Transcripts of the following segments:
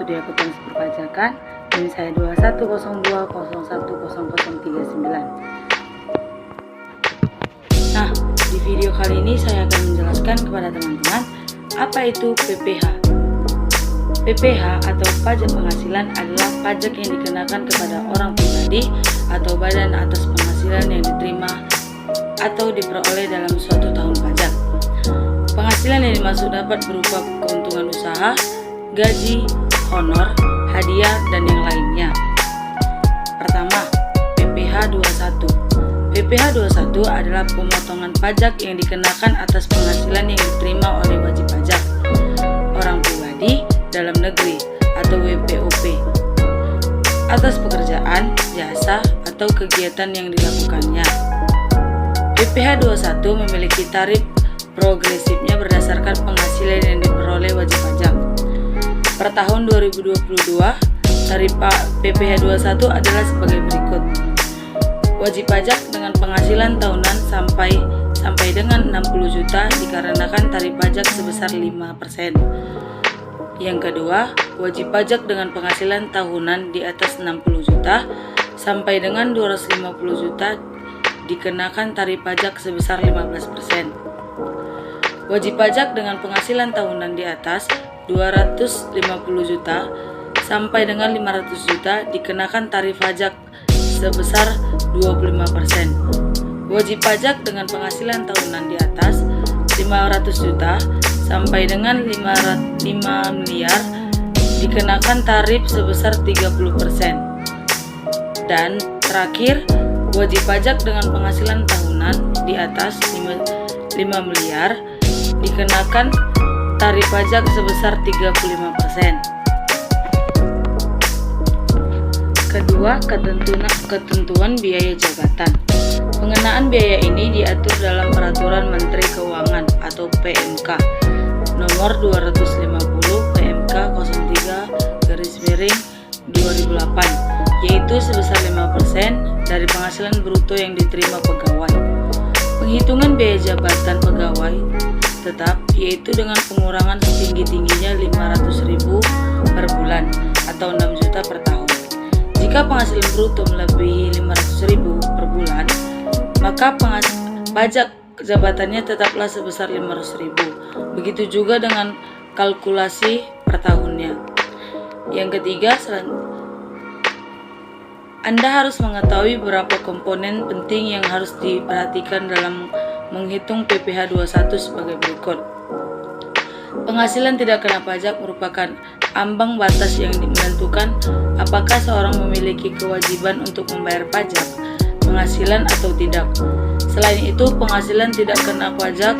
Studi Akuntansi Perpajakan. NIM saya 2102010039. Nah, di video kali ini saya akan menjelaskan kepada teman-teman apa itu PPh. PPh atau pajak penghasilan adalah pajak yang dikenakan kepada orang pribadi atau badan atas penghasilan yang diterima atau diperoleh dalam suatu tahun pajak. Penghasilan yang dimaksud dapat berupa keuntungan usaha, gaji, honor, hadiah, dan yang lainnya. Pertama, PPh 21. PPh 21 adalah pemotongan pajak yang dikenakan atas penghasilan yang diterima oleh wajib pajak orang pribadi dalam negeri atau WPOP atas pekerjaan, jasa, atau kegiatan yang dilakukannya. PPh 21 memiliki tarif progresifnya berdasarkan penghasilan yang diperoleh wajib pajak. Per tahun 2022, tarif PPh 21 adalah sebagai berikut. Wajib pajak dengan penghasilan tahunan sampai dengan 60 juta dikarenakan tarif pajak sebesar 5%. Yang kedua, wajib pajak dengan penghasilan tahunan di atas 60 juta sampai dengan 250 juta dikenakan tarif pajak sebesar 15%. Wajib pajak dengan penghasilan tahunan di atas 250 juta sampai dengan 500 juta dikenakan tarif pajak sebesar 25%. Wajib pajak dengan penghasilan tahunan di atas 500 juta sampai dengan 5 miliar dikenakan tarif sebesar 30%. Dan terakhir, wajib pajak dengan penghasilan tahunan di atas 5 miliar dikenakan tarif pajak sebesar 35%. Kedua, ketentuan biaya jabatan. Pengenaan biaya ini diatur dalam Peraturan Menteri Keuangan atau PMK nomor 250 PMK 03/2008, yaitu sebesar 5% dari penghasilan bruto yang diterima pegawai. Penghitungan biaya jabatan pegawai tetap yaitu dengan pengurangan setinggi-tingginya 500.000 per bulan atau 6 juta per tahun. Jika penghasilan bruto melebihi 500.000 per bulan, maka pajak jabatannya tetaplah sebesar 500.000. Begitu juga dengan kalkulasi per tahunnya. Yang ketiga, Anda harus mengetahui beberapa komponen penting yang harus diperhatikan dalam menghitung PPh 21 sebagai berikut. Penghasilan tidak kena pajak merupakan ambang batas yang menentukan apakah seorang memiliki kewajiban untuk membayar pajak penghasilan atau tidak. Selain itu, penghasilan tidak kena pajak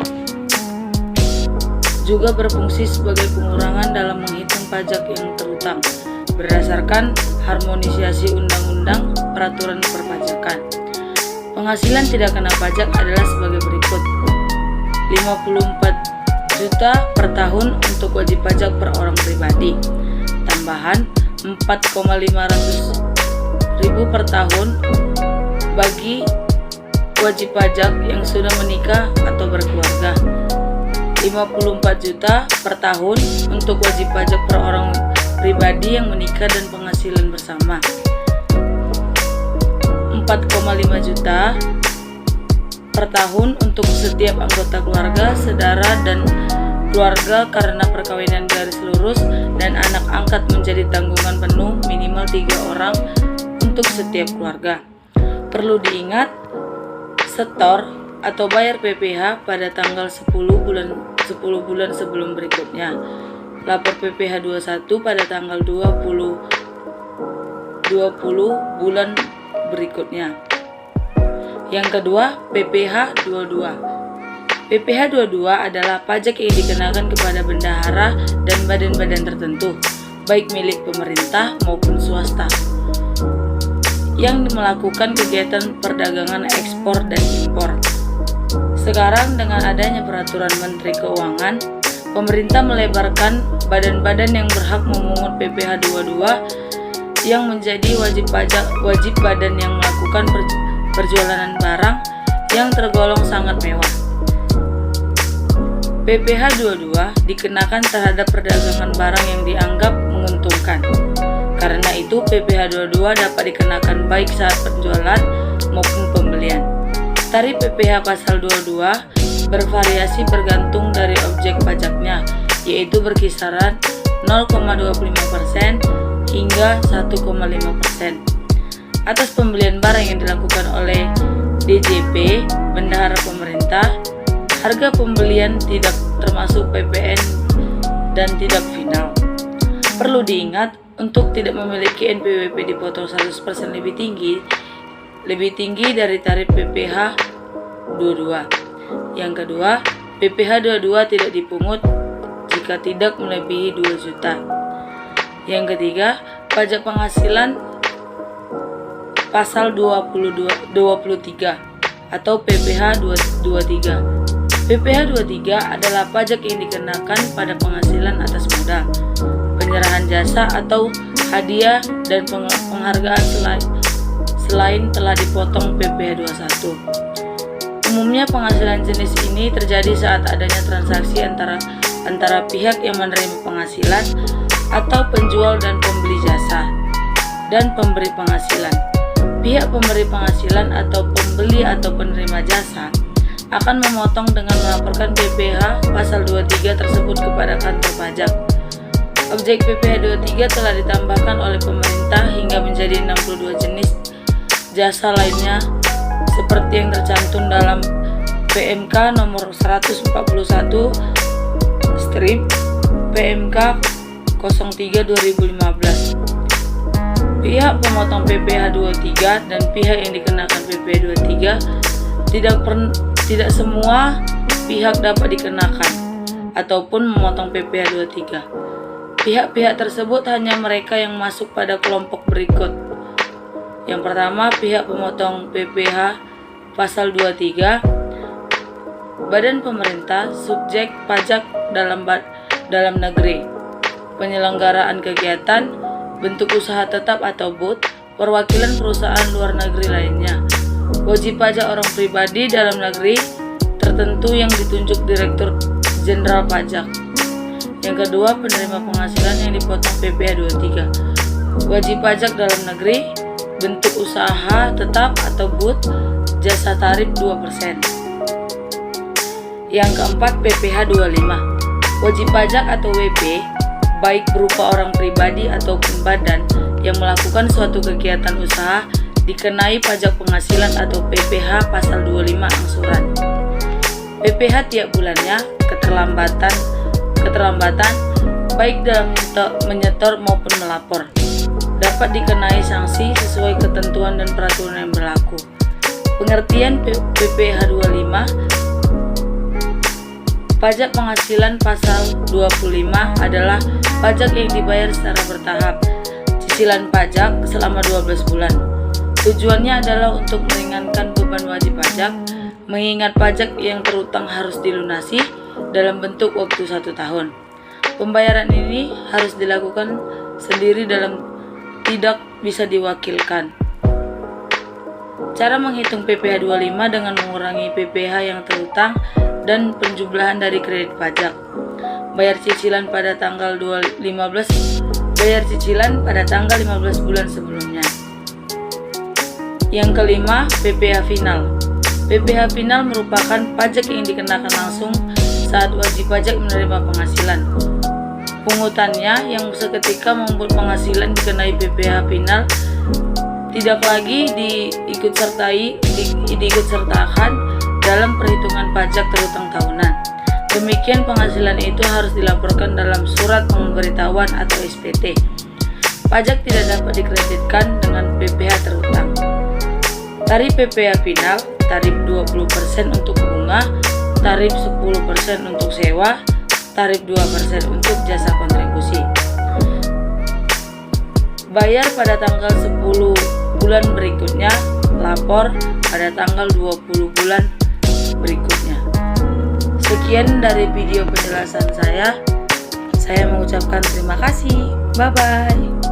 juga berfungsi sebagai pengurangan dalam menghitung pajak yang terutang berdasarkan harmonisasi undang-undang peraturan perpajakan. Penghasilan tidak kena pajak adalah sebagai berikut: 54 juta per tahun untuk wajib pajak per orang pribadi, tambahan 4.500.000 per tahun bagi wajib pajak yang sudah menikah atau berkeluarga, 54 juta per tahun untuk wajib pajak per orang pribadi yang menikah dan penghasilan bersama, 4,5 juta per tahun untuk setiap anggota keluarga, saudara dan keluarga karena perkawinan garis lurus dan anak angkat menjadi tanggungan penuh minimal 3 orang untuk setiap keluarga. Perlu diingat, setor atau bayar PPh pada tanggal 10 bulan sebelum berikutnya. Lapor PPh 21 pada tanggal 20 bulan berikutnya. Yang kedua, PPh 22. PPh 22 adalah pajak yang dikenakan kepada bendahara dan badan-badan tertentu, baik milik pemerintah maupun swasta, yang melakukan kegiatan perdagangan ekspor dan impor. Sekarang dengan adanya Peraturan Menteri Keuangan, pemerintah melebarkan badan-badan yang berhak memungut PPh 22 yang menjadi wajib badan yang melakukan perjualan barang yang tergolong sangat mewah. PPh 22 dikenakan terhadap perdagangan barang yang dianggap menguntungkan dikenakan. Karena itu PPh 22 dapat dikenakan baik saat penjualan maupun pembelian. Tarif PPh pasal 22 bervariasi bergantung dari objek pajaknya, yaitu berkisaran 0,25% hingga 1,5%. Atas pembelian barang yang dilakukan oleh DJP, bendahara pemerintah, harga pembelian tidak termasuk PPN dan tidak final. Perlu diingat, untuk tidak memiliki NPWP dipotong 100% lebih tinggi dari tarif PPh 22. Yang kedua, PPh 22 tidak dipungut jika tidak melebihi 2 juta. Yang ketiga, pajak penghasilan pasal 23 atau PPh 23. PPh 23 adalah pajak yang dikenakan pada penghasilan atas modal, penyerahan jasa atau hadiah dan penghargaan selain telah dipotong PPh 21. Umumnya penghasilan jenis ini terjadi saat adanya transaksi antara pihak yang menerima penghasilan atau penjual dan pembeli jasa dan pemberi penghasilan. Pihak pemberi penghasilan atau pembeli atau penerima jasa akan memotong dengan melaporkan PPh pasal 23 tersebut kepada kantor pajak. Objek PPh 23 telah ditambahkan oleh pemerintah hingga menjadi 62 jenis jasa lainnya seperti yang tercantum dalam PMK nomor 141 strip PMK 03 2015. Pihak pemotong PPh 23 dan pihak yang dikenakan PPh 23 tidak semua pihak dapat dikenakan ataupun memotong PPh 23. Pihak-pihak tersebut hanya mereka yang masuk pada kelompok berikut. Yang pertama, pihak pemotong PPh pasal 23, badan pemerintah, subjek pajak dalam negeri, penyelenggaraan kegiatan, bentuk usaha tetap atau BUT, perwakilan perusahaan luar negeri lainnya, wajib pajak orang pribadi dalam negeri tertentu yang ditunjuk Direktur Jenderal Pajak. Yang kedua, penerima penghasilan yang dipotong PPh 23, wajib pajak dalam negeri, bentuk usaha tetap atau BUT, jasa tarif 2%. Yang keempat, PPh 25, wajib pajak atau WP, baik berupa orang pribadi ataupun badan yang melakukan suatu kegiatan usaha dikenai pajak penghasilan atau PPh pasal 25 angsuran. PPh tiap bulannya, keterlambatan baik dalam menyetor maupun melapor dapat dikenai sanksi sesuai ketentuan dan peraturan yang berlaku. Pengertian PPh 25, pajak penghasilan pasal 25 adalah pajak yang dibayar secara bertahap, cicilan pajak selama 12 bulan. Tujuannya adalah untuk meringankan beban wajib pajak, mengingat pajak yang terutang harus dilunasi dalam bentuk waktu 1 tahun. Pembayaran ini harus dilakukan sendiri dalam tidak bisa diwakilkan. Cara menghitung PPh 25 dengan mengurangi PPh yang terutang dan penjumlahan dari kredit pajak. Bayar cicilan pada tanggal 15 bulan sebelumnya. Yang kelima, PPh final. PPh final merupakan pajak yang dikenakan langsung saat wajib pajak menerima penghasilan. Pungutannya yang seketika membuat penghasilan dikenai PPh final tidak lagi diikutsertakan dalam perhitungan pajak terutang tahunan. Demikian penghasilan itu harus dilaporkan dalam surat pemberitahuan atau SPT. Pajak tidak dapat dikreditkan dengan PPh terutang. Tarif PPh final, tarif 20% untuk bunga, tarif 10% untuk sewa, tarif 2% untuk jasa kontribusi. Bayar pada tanggal 10 bulan berikutnya, lapor pada tanggal 20 bulan berikutnya. Sekian dari video penjelasan saya. Saya mengucapkan terima kasih. Bye-bye.